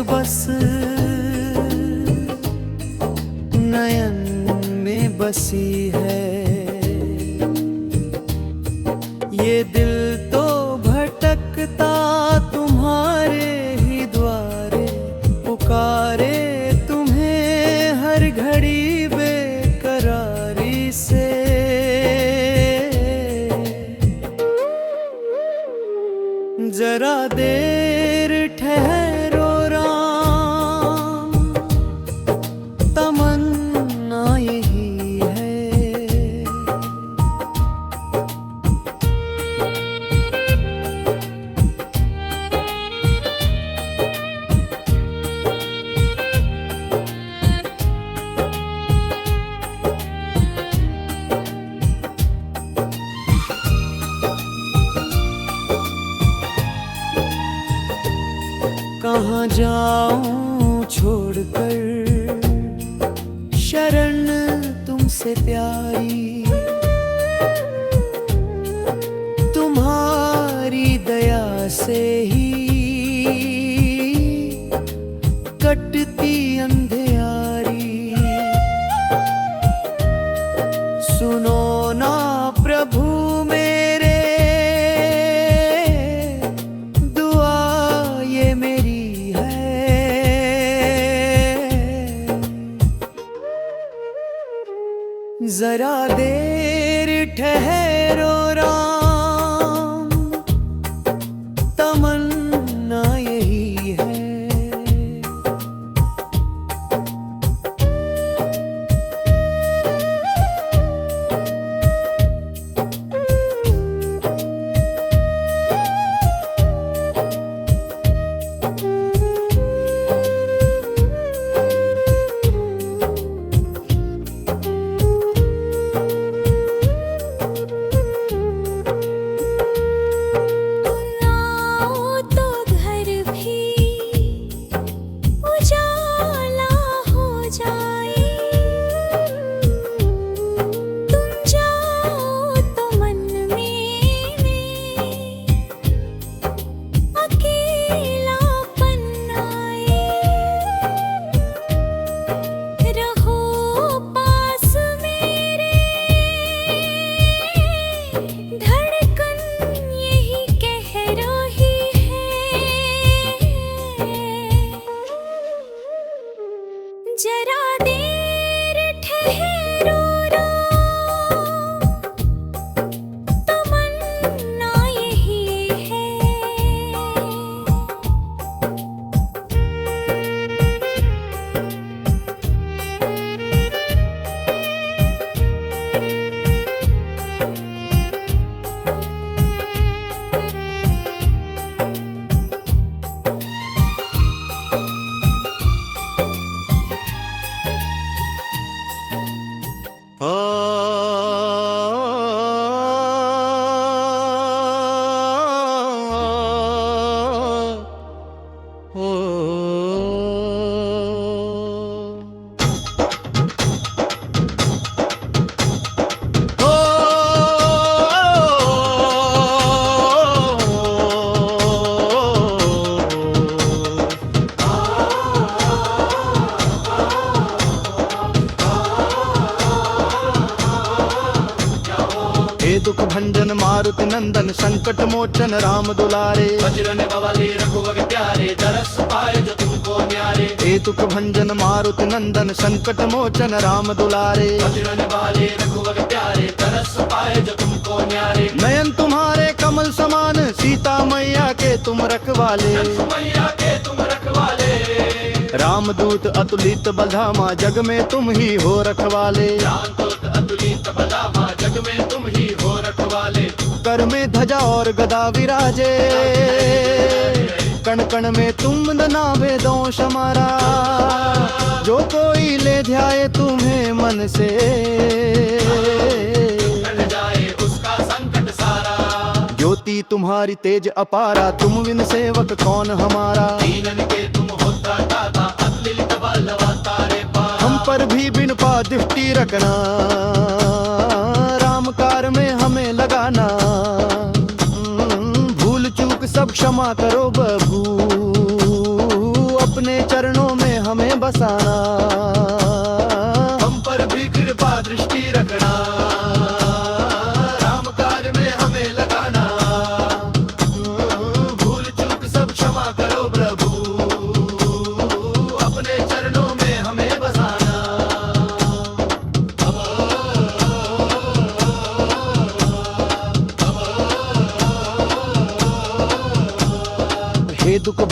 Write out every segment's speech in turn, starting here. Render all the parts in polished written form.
बस नयन में बसी है। ये दिल तो भटकता तुम्हारे ही द्वारे, पुकारे तुम्हें हर घड़ी बेकरारी से। जरा देर ठहरो राम, तमन्ना यही है। कहाँ जाऊं छोड़कर शरण तुमसे प्यारी, तुम्हारी दया से ही कटती अंधियारी। सुनो ना प्रभु मेरे, दुआ ये मेरी है। जरा देर ठहरो राम, तमन्ना यही है। जरा देर ठहरो राम, तमन्ना यही है। दुख भंजन मारुति नंदन, संकट मोचन राम दुलारे। बजरंग बली रघुवर प्यारे, दरस पाए जो तुमको न्यारे। हे दुख भंजन मारुति नंदन, संकट मोचन राम दुलारे। बजरंग बली रघुवर प्यारे, दरस पाए जो तुमको न्यारे। नयन तुम्हारे कमल समान, सीता मैया के तुम रखवाले। मैया के तुम रखवाले। रामदूत अतुलित बलधामा, जग में तुम ही हो रखवाले। रामदूत अतुलित बलधामा, जग में तुम ही हो रखवाले। कर में ध्वजा और गदा विराजे, कण कण में तुम नावे दोष हमारा। जो कोई ले ध्याए तुम्हें मन से, कट जाए उसका संकट सारा। ज्योति तुम्हारी तेज अपारा, तुम बिन सेवक कौन हमारा। दीनन के तुम होता दाता, अतुलित बलवंता रे पारा। हम पर भी बिन पा दृष्टि रखना, राम कार में हमें लगाना। भूल चूक सब क्षमा करो बबू, अपने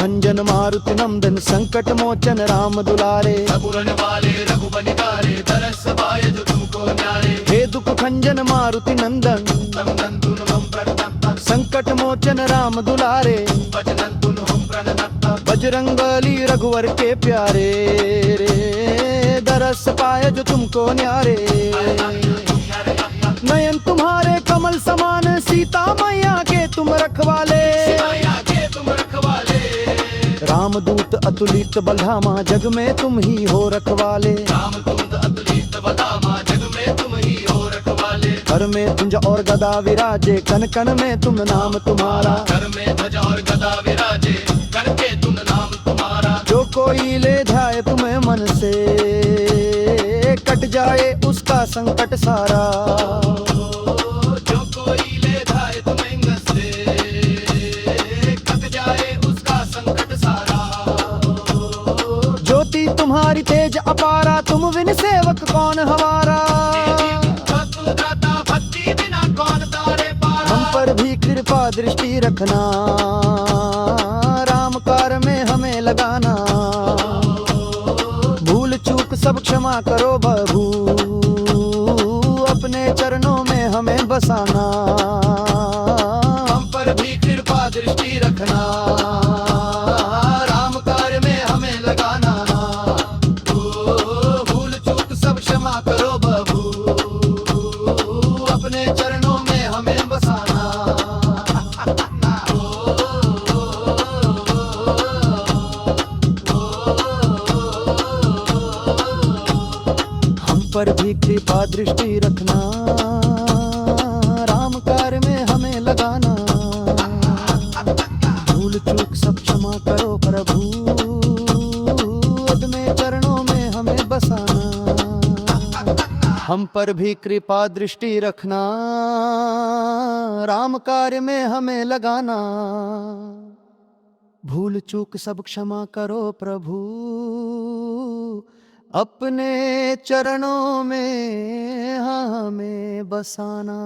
भंजन मारुति नंदन संकट मोचन राम दुलारे। रघुरन वाले रघुबनिकारे तरस पाए जो तुमको न्यारे। हे दुख खंजन मारुति नंदन तम नंदुन हम प्रणतम संकट मोचन राम दुलारे। भजनंतुन हम प्रणतम बजरंगबली रघुवर के प्यारे रे दरस पाए जो तुमको न्यारे। नयन तुम्हारे कमल समान सीता मैया के तुम रखवाले। माया के तुम रखवाले। रामदूत अतुलित बलधामा जग में तुम ही हो रखवाले। रामदूत अतुलित बलधामा जग में तुम ही हो रखवाले। घर में तुंज और गदा विराजे कन कन में तुम नाम तुम्हारा। घर में ध्वजा और गदा विराजे करके तुम नाम तुम्हारा। जो कोई ले ध्याए तुम्हें मन से कट जाए उसका संकट सारा। जो कोई ले धाए तुम्हें अंग से कट जाए उसका संकट सारा। ज्योति तुम्हारी तेज अपारा तुम बिन सेवक कौन हमारा। दाता भक्ति बिना कौन तारे पारा। हम पर भी कृपा दृष्टि रखना राम कार में हमें लगाना। भूल चूक सब क्षमा करो प्रभु अपने चरणों में हमें बसाना। हम पर भी कृपा दृष्टि रखना राम कार्य में हमें लगाना। भूल चूक सब क्षमा करो प्रभु अपने चरणों में हमें बसाना। हम पर भी कृपा दृष्टि रखना राम कार्य में हमें लगाना। भूल चूक सब क्षमा करो प्रभु अपने चरणों में हमें बसाना। हम पर भी कृपा दृष्टि रखना राम कार्य में हमें लगाना। भूल चूक सब क्षमा करो प्रभु अपने चरणों में हमें बसाना।